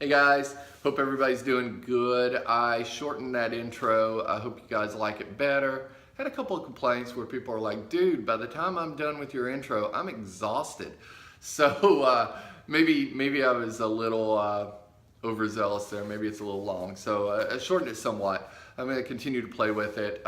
guys, hope everybody's doing good. I shortened that intro. I hope you guys like it better. Had a couple of complaints where people are like, dude, by the time I'm done with your intro, I'm exhausted. So maybe I was a little overzealous there. Maybe it's a little long. So I shortened it somewhat. I'm going to continue to play with it.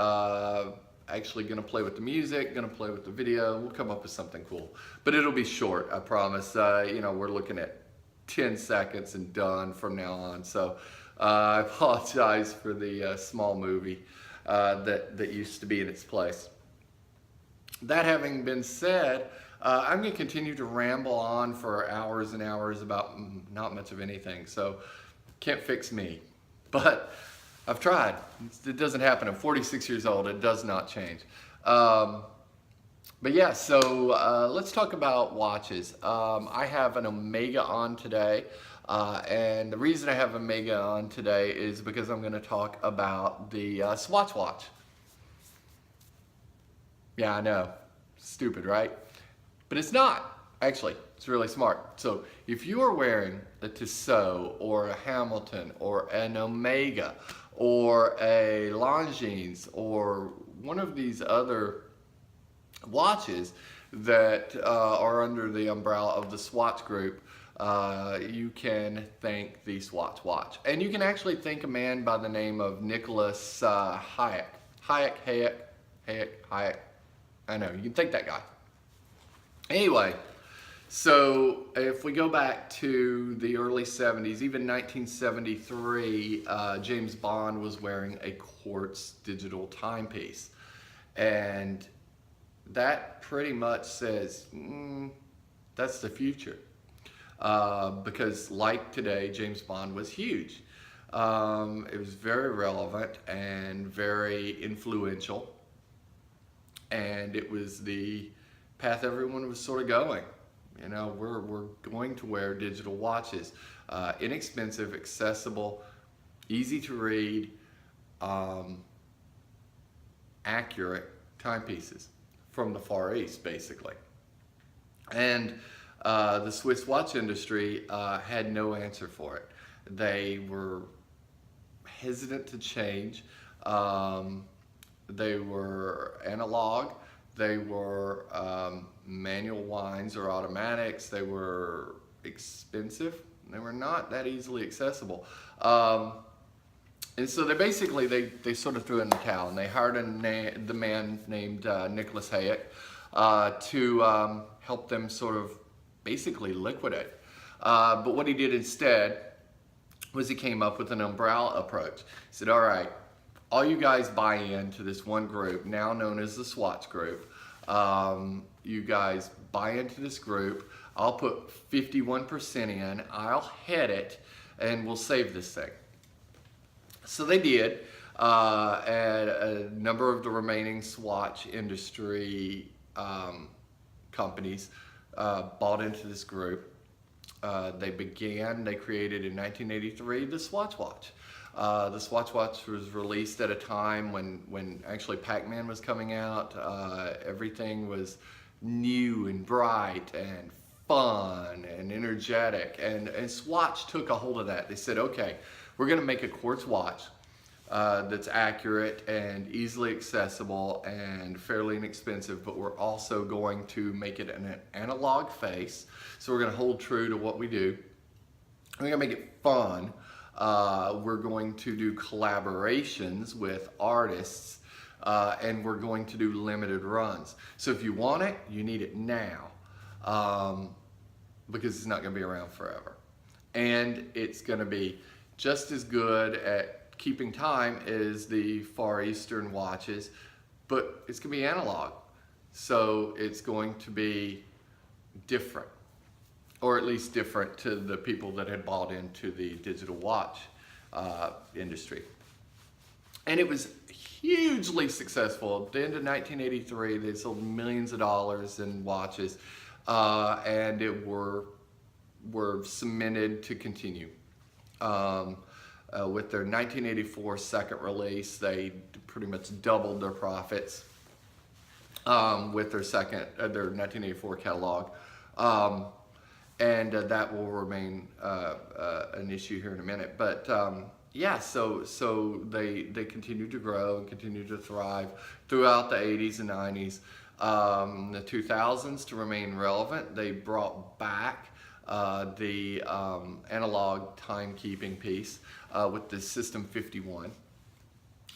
Actually going to play with the music, going to play with the video. We'll come up with something cool. But it'll be short, I promise. We're looking at 10 seconds and done from now on. So I apologize for the small movie that used to be in its place. That having been said, I'm going to continue to ramble on for hours and hours about not much of anything. So can't fix me. But I've tried. It doesn't happen. I'm 46 years old. It does not change. But yeah, so let's talk about watches. I have an Omega on today. And the reason I have Omega on today is because I'm going to talk about the Swatch watch. Yeah, I know. Stupid, right? But it's not. Actually, it's really smart. So if you are wearing a Tissot or a Hamilton or an Omega or a Longines or one of these other watches that are under the umbrella of the Swatch group, you can thank the Swatch watch. And you can actually thank a man by the name of Nicholas Hayek. Hayek. I know, you can thank that guy. Anyway, so if we go back to the early 70s, even 1973, James Bond was wearing a quartz digital timepiece. And that pretty much says, that's the future. Because like today, James Bond was huge. It was very relevant and very influential. And it was the path everyone was sort of going. You know, we're going to wear digital watches. Inexpensive, accessible, easy to read, accurate timepieces from the Far East, basically. And the Swiss watch industry had no answer for it. They were hesitant to change. They were analog. They were manual winds or automatics. They were expensive. They were not that easily accessible. And so they basically, they sort of threw in the towel, and they hired the man named Nicholas Hayek to help them sort of basically liquidate. But what he did instead was he came up with an umbrella approach. He said, all right, all you guys buy into this one group, now known as the Swatch group. You guys buy into this group. I'll put 51% in, I'll head it, and we'll save this thing. So they did, and a number of the remaining Swatch industry companies bought into this group. They created in 1983 the Swatch watch. The Swatch watch was released at a time when actually Pac-Man was coming out. Everything was new and bright and fun and energetic, and Swatch took a hold of that. They said, okay, we're going to make a quartz watch that's accurate and easily accessible and fairly inexpensive, but we're also going to make it an analog face. So we're going to hold true to what we do. We're going to make it fun. We're going to do collaborations with artists, and we're going to do limited runs. So if you want it, you need it now, because it's not going to be around forever. And it's going to be just as good at keeping time as the Far Eastern watches, but it's going to be analog. So it's going to be different, or at least different to the people that had bought into the digital watch industry. And it was hugely successful. At the end of 1983, they sold millions of dollars in watches, and it were cemented to continue. With their 1984 second release, they pretty much doubled their profits with their 1984 catalog. and that will remain an issue here in a minute. But yeah, so they continued to grow and continued to thrive throughout the 80s and 90s. The 2000s, to remain relevant, they brought back the analog timekeeping piece with the System 51.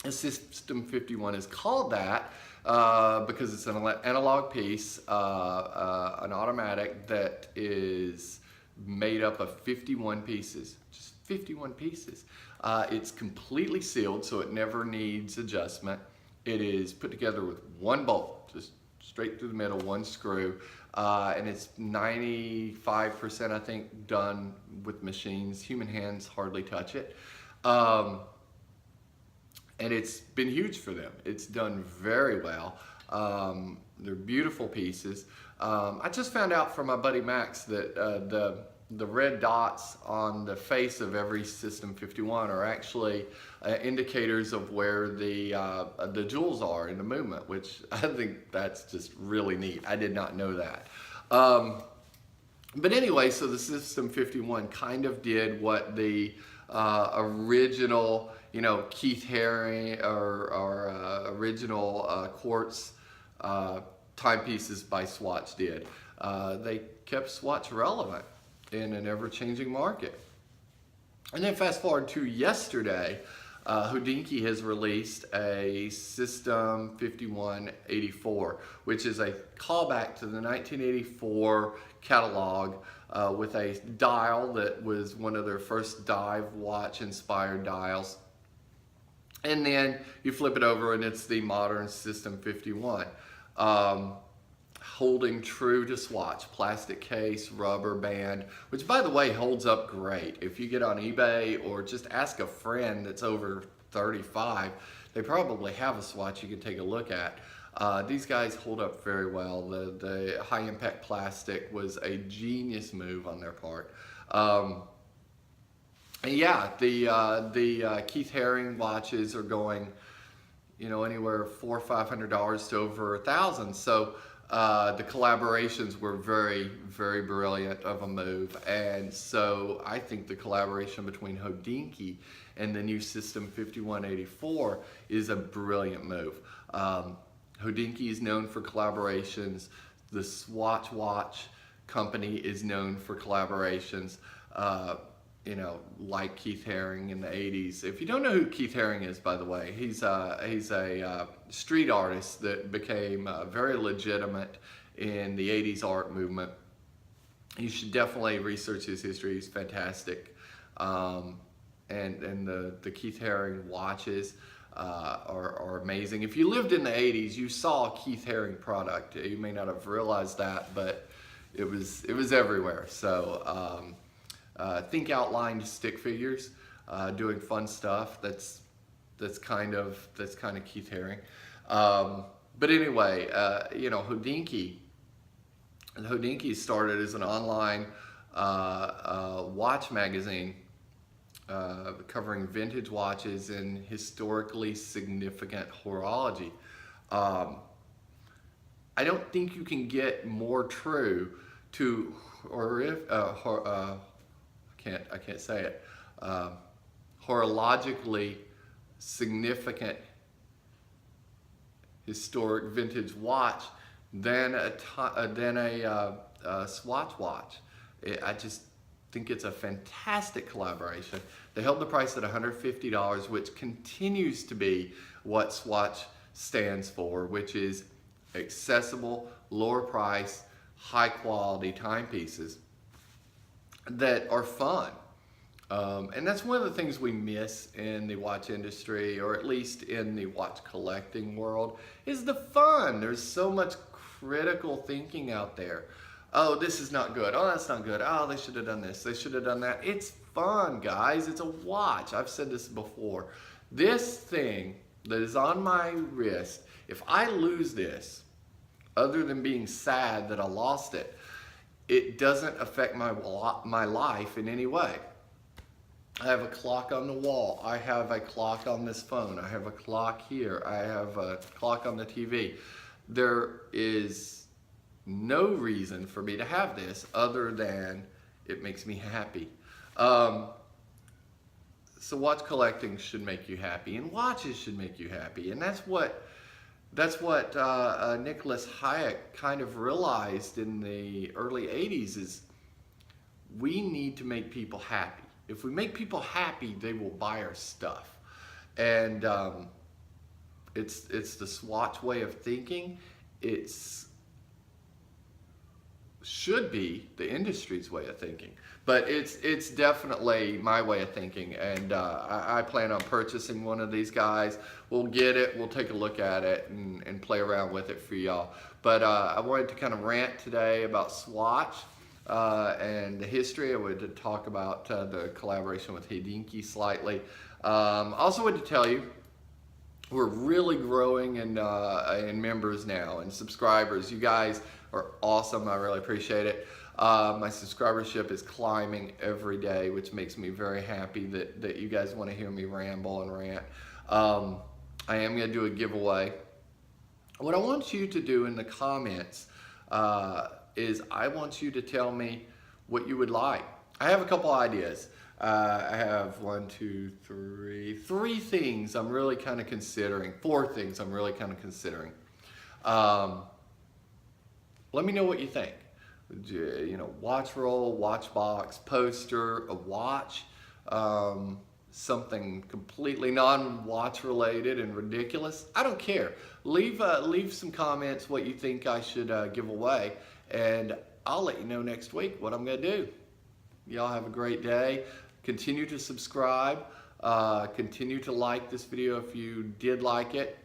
The System 51 is called that because it's an analog piece, an automatic that is made up of 51 pieces, just 51 pieces. It's completely sealed, so it never needs adjustment. It is put together with one bolt, just straight through the middle, one screw, and it's 95%, I think, done with machines. Human hands hardly touch it. And it's been huge for them. It's done very well. They're beautiful pieces. I just found out from my buddy Max that the red dots on the face of every System 51 are actually indicators of where the jewels are in the movement, which I think that's just really neat. I did not know that. But anyway, so the System 51 kind of did what the original, Keith Haring or original quartz timepieces by Swatch did. They kept Swatch relevant in an ever-changing market. And then fast forward to yesterday, HODINKEE has released a System 5184, which is a callback to the 1984 catalog with a dial that was one of their first dive watch inspired dials. And then you flip it over and it's the modern System 51. Holding true to Swatch, plastic case, rubber band, which by the way holds up great. If you get on eBay or just ask a friend that's over 35, they probably have a Swatch you can take a look at. These guys hold up very well. The high impact plastic was a genius move on their part. And yeah, the Keith Haring watches are going, anywhere $400 or $500 to over $1,000. So the collaborations were very, very brilliant of a move. And so I think the collaboration between HODINKEE and the new System 5184 is a brilliant move. HODINKEE is known for collaborations. The Swatch watch company is known for collaborations. Like Keith Haring in the 80s. If you don't know who Keith Haring is, by the way, he's a street artist that became very legitimate in the 80s art movement. You should definitely research his history. He's fantastic. And the Keith Haring watches are amazing. If you lived in the 80s, you saw a Keith Haring product. You may not have realized that, but it was everywhere. So think outlined stick figures, doing fun stuff. That's kind of Keith Haring. But anyway, HODINKEE started as an online watch magazine covering vintage watches and historically significant horology. I don't think you can get more true to I can't say it. Horologically significant historic vintage watch than a Swatch watch. I just think it's a fantastic collaboration. They held the price at $150, which continues to be what Swatch stands for, which is accessible, lower price, high quality timepieces that are fun. And that's one of the things we miss in the watch industry, or at least in the watch collecting world, is the fun. There's so much critical thinking out there. Oh, this is not good. Oh, that's not good. Oh, they should have done this. They should have done that. It's fun, guys. It's a watch. I've said this before. This thing that is on my wrist, if I lose this, other than being sad that I lost it, it doesn't affect my life in any way. I have a clock on the wall. I have a clock on this phone. I have a clock here. I have a clock on the TV. There is no reason for me to have this other than it makes me happy. So watch collecting should make you happy, and watches should make you happy, and that's what Nicholas Hayek kind of realized in the early 80s is we need to make people happy. If we make people happy, they will buy our stuff. And it's the Swatch way of thinking. Should be the industry's way of thinking, but it's definitely my way of thinking, and I plan on purchasing one of these guys. We'll get it, we'll take a look at it and play around with it for y'all. But I wanted to kind of rant today about Swatch and the history. I wanted to talk about the collaboration with HODINKEE slightly. Also wanted to tell you, we're really growing in members now and subscribers. You guys are awesome. I really appreciate it. My subscribership is climbing every day, which makes me very happy that you guys want to hear me ramble and rant. I am going to do a giveaway. What I want you to do in the comments is I want you to tell me what you would like. I have a couple ideas. I have three things I'm really kind of considering. 4 things I'm really kind of considering. Let me know what you think. You know, watch roll, watch box, poster, a watch, something completely non-watch related and ridiculous. I don't care. Leave some comments what you think I should give away, and I'll let you know next week what I'm gonna do. Y'all have a great day. Continue to subscribe. Continue to like this video if you did like it.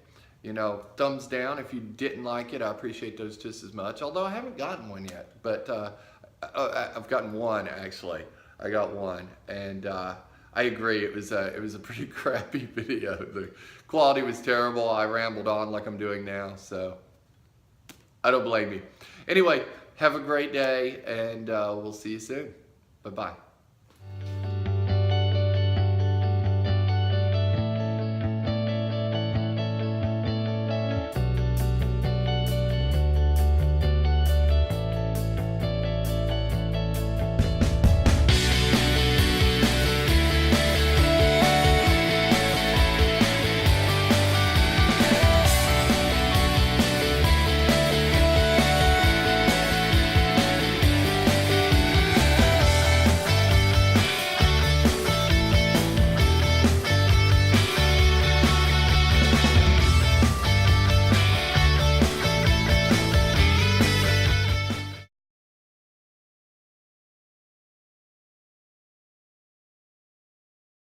You know, thumbs down if you didn't like it. I appreciate those just as much, although I haven't gotten one yet. But I've gotten one, actually. I got one, and I agree. It was a pretty crappy video. The quality was terrible. I rambled on like I'm doing now, so I don't blame you. Anyway, have a great day, and we'll see you soon. Bye-bye.